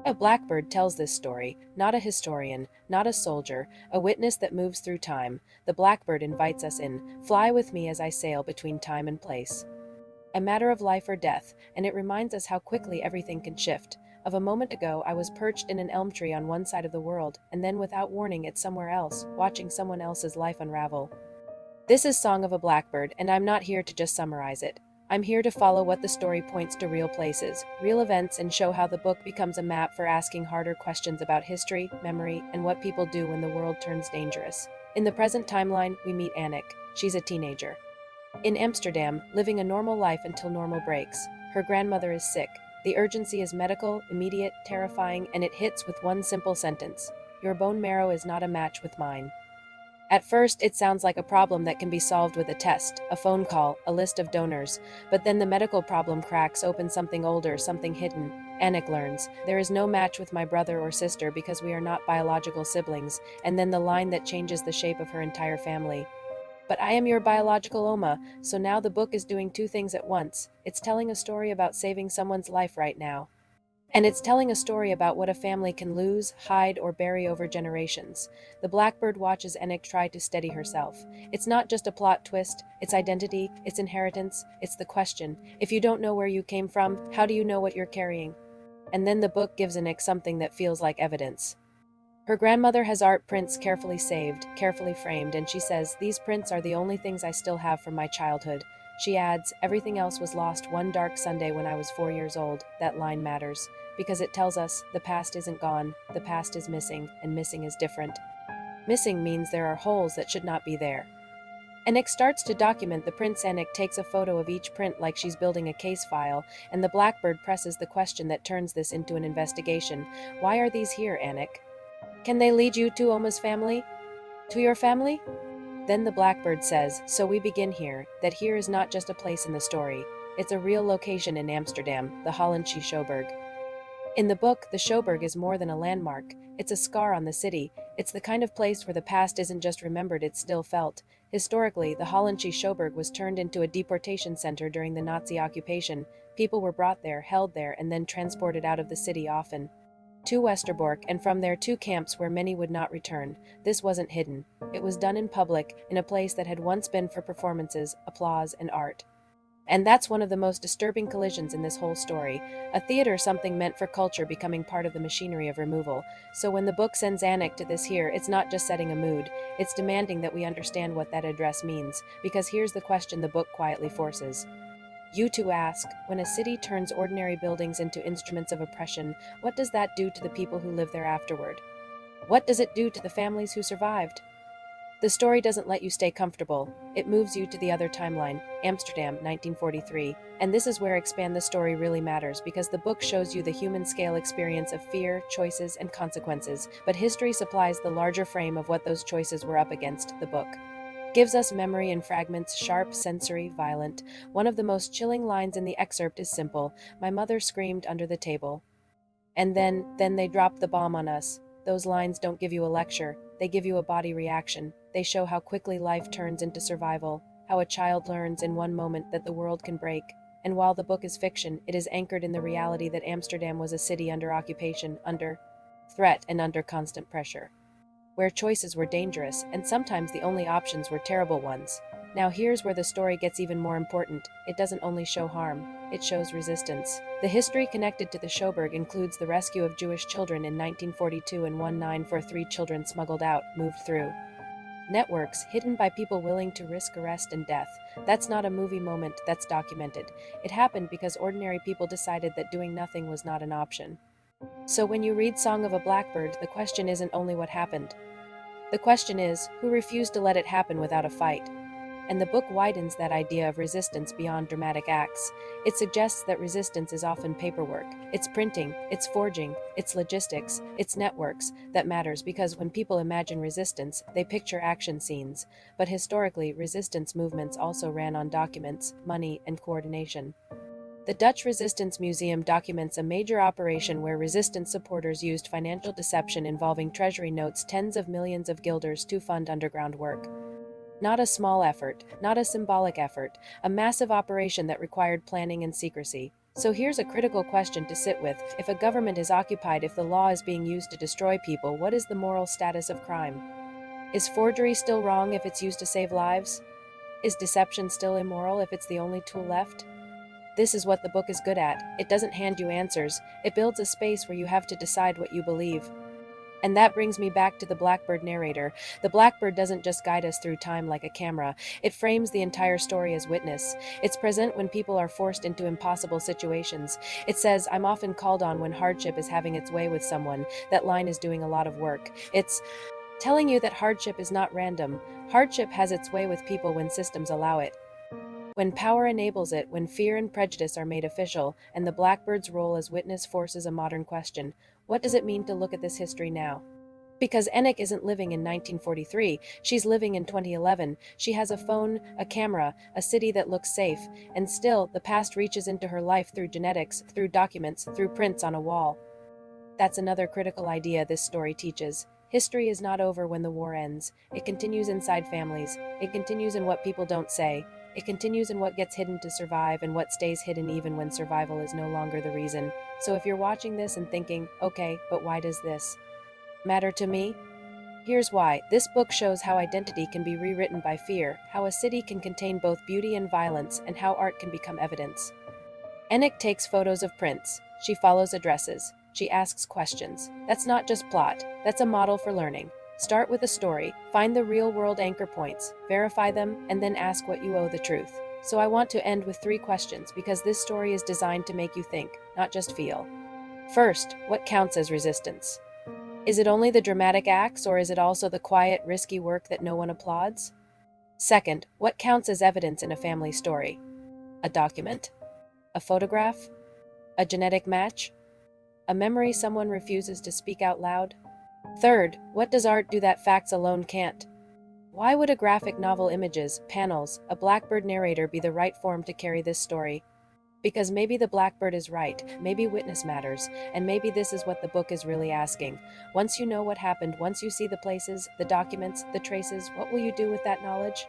A blackbird tells this story, not a historian, not a soldier, a witness that moves through time. The blackbird invites us in. Fly with me as I sail between time and place. A matter of life or death, and it reminds us how quickly everything can shift. Of a moment ago, I was perched in an elm tree on one side of the world, and then without warning it's somewhere else, watching someone else's life unravel. This is Song of a Blackbird, and I'm not here to just summarize it. I'm here to follow what the story points to real places, real events, and show how the book becomes a map for asking harder questions about history, memory, and what people do when the world turns dangerous. In the present timeline, we meet Annick. She's a teenager in Amsterdam, living a normal life until normal breaks. Her grandmother is sick. The urgency is medical, immediate, terrifying, and it hits with one simple sentence: "Your bone marrow is not a match with mine." At first, it sounds like a problem that can be solved with a test, a phone call, a list of donors. But then the medical problem cracks open something older, something hidden. Anik learns, "There is no match with my brother or sister because we are not biological siblings," and then the line that changes the shape of her entire family. "But I am your biological Oma," so now the book is doing two things at once. It's telling a story about saving someone's life right now. And it's telling a story about what a family can lose, hide, or bury over generations. The blackbird watches Enoch try to steady herself. It's not just a plot twist, it's identity, it's inheritance, it's the question. If you don't know where you came from, how do you know what you're carrying? And then the book gives Enoch something that feels like evidence. Her grandmother has art prints carefully saved, carefully framed, and she says, "These prints are the only things I still have from my childhood." She adds, "Everything else was lost one dark Sunday when I was 4 years old." That line matters, because it tells us the past isn't gone, the past is missing, and missing is different. Missing means there are holes that should not be there. Anik starts to document the prints. Anik takes a photo of each print like she's building a case file, and the blackbird presses the question that turns this into an investigation. "Why are these here, Anik? Can they lead you to Oma's family? To your family?" Then the blackbird says, "So we begin here, that here is not just a place in the story. It's a real location in Amsterdam, the Hollandsche Schouwburg." In the book, the Schouwburg is more than a landmark. It's a scar on the city. It's the kind of place where the past isn't just remembered, it's still felt. Historically, the Hollandsche Schouwburg was turned into a deportation center during the Nazi occupation. People were brought there, held there, and then transported out of the city, often to Westerbork, and from there to camps where many would not return. This wasn't hidden. It was done in public, in a place that had once been for performances, applause, and art. And that's one of the most disturbing collisions in this whole story. A theater, something meant for culture, becoming part of the machinery of removal. So when the book sends Anik to this here, it's not just setting a mood, it's demanding that we understand what that address means. Because here's the question the book quietly forces you to ask: when a city turns ordinary buildings into instruments of oppression, what does that do to the people who live there afterward? What does it do to the families who survived? The story doesn't let you stay comfortable. It moves you to the other timeline, Amsterdam, 1943. And this is where Expand the Story really matters, because the book shows you the human scale experience of fear, choices, and consequences, but history supplies the larger frame of what those choices were up against. The book gives us memory in fragments, sharp, sensory, violent. One of the most chilling lines in the excerpt is simple: "My mother screamed under the table. And then they dropped the bomb on us." Those lines don't give you a lecture, they give you a body reaction. They show how quickly life turns into survival, how a child learns in one moment that the world can break. And while the book is fiction, it is anchored in the reality that Amsterdam was a city under occupation, under threat, and under constant pressure, where choices were dangerous, and sometimes the only options were terrible ones. Now here's where the story gets even more important. It doesn't only show harm, it shows resistance. The history connected to the Schouwburg includes the rescue of Jewish children in 1942 and 1943, children smuggled out, moved through networks, hidden by people willing to risk arrest and death. That's not a movie moment, that's documented. It happened because ordinary people decided that doing nothing was not an option. So when you read Song of a Blackbird, the question isn't only what happened. The question is, who refused to let it happen without a fight? And the book widens that idea of resistance beyond dramatic acts. It suggests that resistance is often paperwork. It's printing, it's forging, it's logistics, it's networks that matters, because when people imagine resistance, they picture action scenes. But historically, resistance movements also ran on documents, money, and coordination. The Dutch Resistance Museum documents a major operation where resistance supporters used financial deception involving treasury notes, tens of millions of guilders, to fund underground work. Not a small effort, not a symbolic effort, a massive operation that required planning and secrecy. So here's a critical question to sit with. If a government is occupied, if the law is being used to destroy people, what is the moral status of crime? Is forgery still wrong if it's used to save lives? Is deception still immoral if it's the only tool left? This is what the book is good at. It doesn't hand you answers. It builds a space where you have to decide what you believe. And that brings me back to the Blackbird narrator. The Blackbird doesn't just guide us through time like a camera, it frames the entire story as witness. It's present when people are forced into impossible situations. It says, I'm often called on when hardship is having its way with someone. That line is doing a lot of work. It's telling you that hardship is not random. Hardship has its way with people when systems allow it. When power enables it, when fear and prejudice are made official, and the Blackbird's role as witness forces a modern question: what does it mean to look at this history now? Because Enoch isn't living in 1943, she's living in 2011. She has a phone, a camera, a city that looks safe, and still, the past reaches into her life through genetics, through documents, through prints on a wall. That's another critical idea this story teaches. History is not over when the war ends. It continues inside families. It continues in what people don't say. It continues in what gets hidden to survive and what stays hidden even when survival is no longer the reason. So if you're watching this and thinking, okay, but why does this matter to me? Here's why. This book shows how identity can be rewritten by fear, how a city can contain both beauty and violence, and how art can become evidence. Enoch takes photos of prints. She follows addresses. She asks questions. That's not just plot, that's a model for learning. Start with a story, find the real-world anchor points, verify them, and then ask what you owe the truth. So I want to end with 3 questions because this story is designed to make you think, not just feel. First, what counts as resistance? Is it only the dramatic acts, or is it also the quiet, risky work that no one applauds? Second, what counts as evidence in a family story? A document? A photograph? A genetic match? A memory someone refuses to speak out loud? Third, what does art do that facts alone can't? Why would a graphic novel, images, panels, a Blackbird narrator be the right form to carry this story? Because maybe the Blackbird is right, maybe witness matters, and maybe this is what the book is really asking. Once you know what happened, once you see the places, the documents, the traces, what will you do with that knowledge?